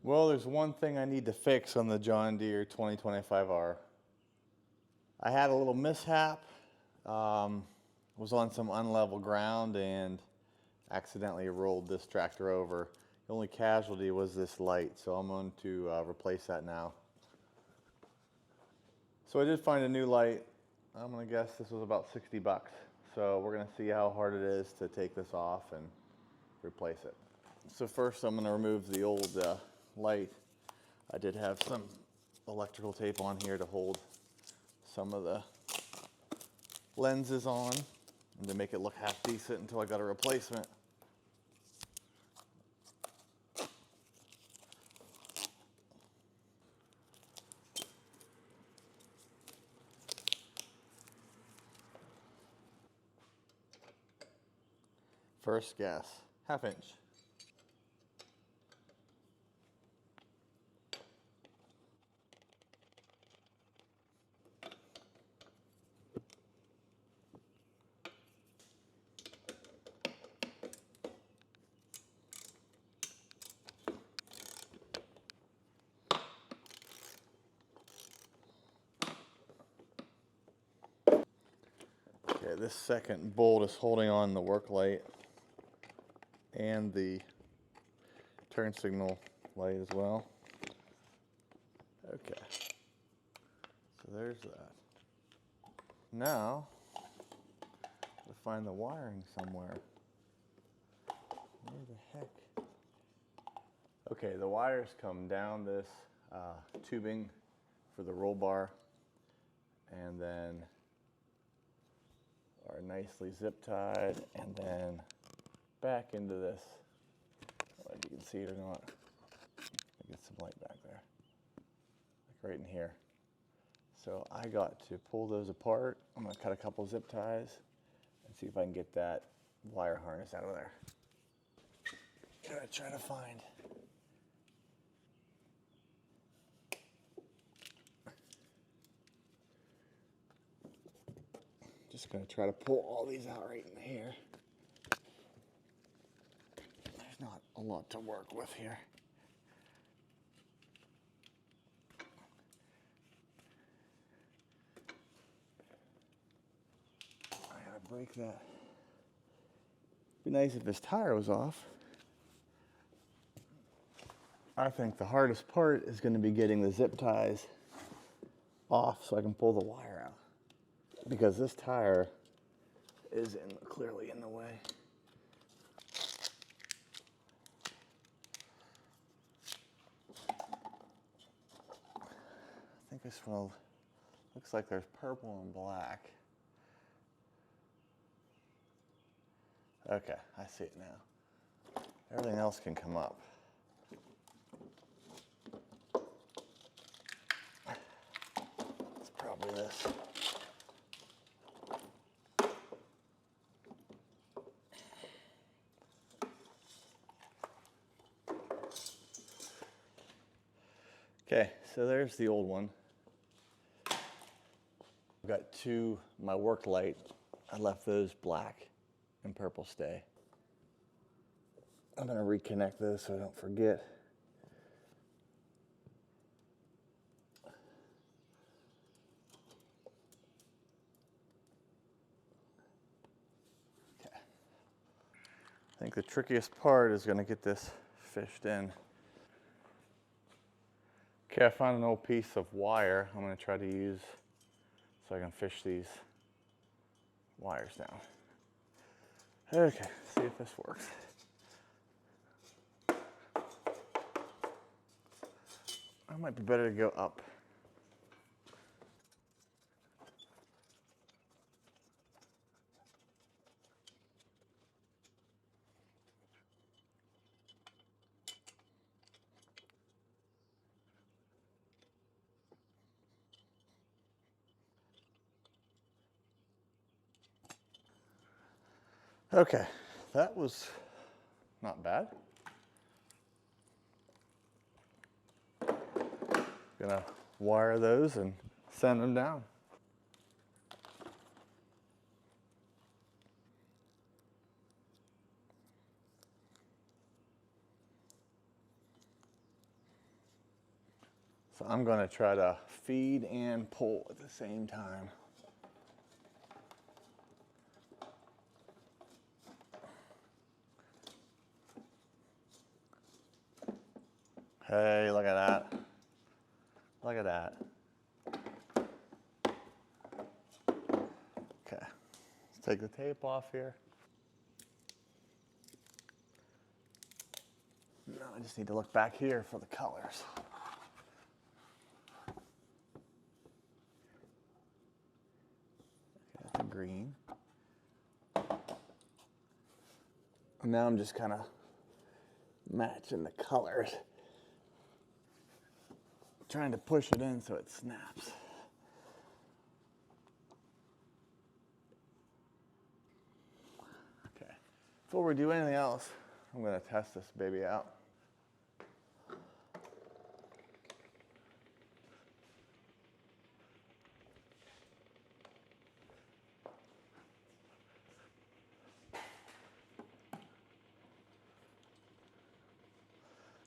Well, there's one thing I need to fix on the John Deere 2025r. I had a little mishap. Was on some unlevel ground and accidentally rolled this tractor over. The only casualty was this light, so I'm going to replace that now. So I did find a new light. I'm going to guess this was about 60 bucks. So we're going to see how hard it is to take this off and replace it. So first I'm going to remove the old light. I did have some electrical tape on here to hold some of the lenses on and to make it look half decent until I got a replacement. First guess, ½ inch. Okay, this second bolt is holding on the work light and the turn signal light as well. Okay, so there's that. Now, to find the wiring somewhere. Where the heck? Okay, the wires come down this tubing for the roll bar and then are nicely zip tied and then back into this. I don't know if you can see it or not. Get some light back there, like right in here. So I got to pull those apart. I'm gonna cut a couple zip ties and see if I can get that wire harness out of there. Gonna try to find. Just gonna try to pull all these out right in here. There's not a lot to work with here. I gotta break that. Be nice if this tire was off. I think the hardest part is going to be getting the zip ties off so I can pull the wire out, because this tire is clearly in the way. I think this one looks like there's purple and black. Okay, I see it now. Everything else can come up. It's probably this. Okay, so there's the old one. I've got my work light. I left those black and purple stay. I'm gonna reconnect those so I don't forget. Okay. I think the trickiest part is gonna get this fished in. Okay, I found an old piece of wire I'm gonna try to use so I can fish these wires down. Okay, see if this works. I might be better to go up. Okay, that was not bad. Gonna wire those and send them down. So I'm going to try to feed and pull at the same time. Hey, look at that. Look at that. Okay, let's take the tape off here. Now I just need to look back here for the colors. Okay, that's a green. And now I'm just kind of matching the colors. Trying to push it in so it snaps. Okay, before we do anything else, I'm going to test this baby out.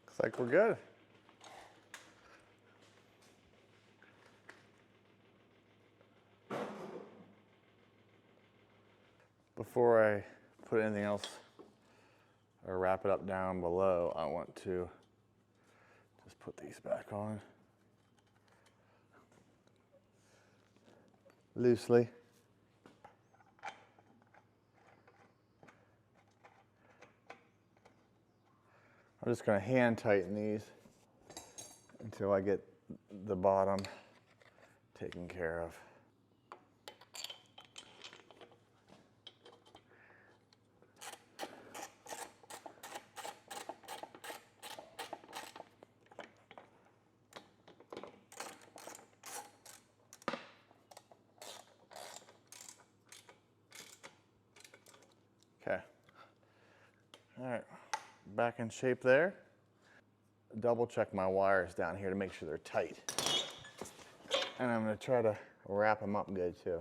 Looks like we're good. Before I put anything else or wrap it up down below, I want to just put these back on loosely. I'm just going to hand tighten these until I get the bottom taken care of. Okay. All right, back in shape there. Double check my wires down here to make sure they're tight. And I'm going to try to wrap them up good too.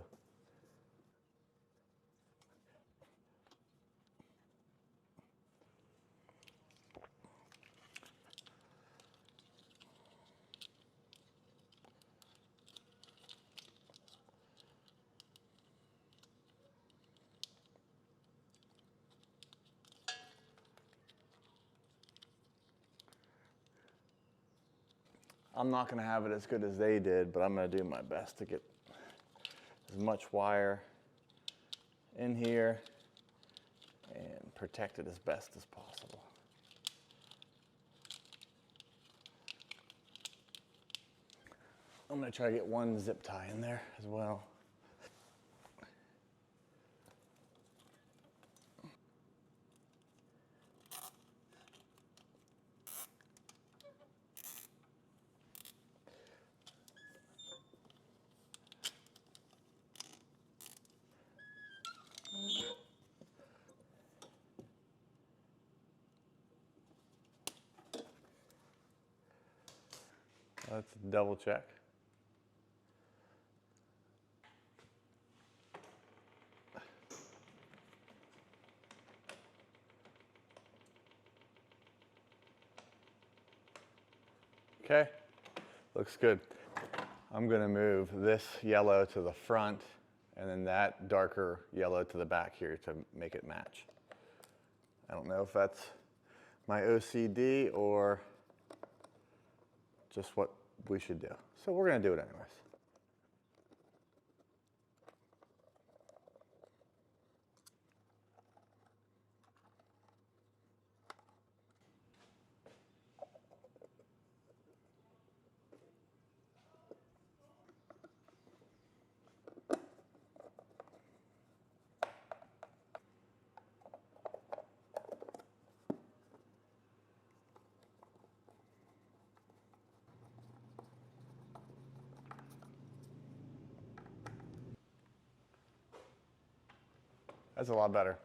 I'm not going to have it as good as they did, but I'm going to do my best to get as much wire in here and protect it as best as possible. I'm going to try to get one zip tie in there as well. Let's double check. Okay, looks good. I'm gonna move this yellow to the front and then that darker yellow to the back here to make it match. I don't know if that's my OCD or just what we should do. So we're gonna do it anyways. That's a lot better.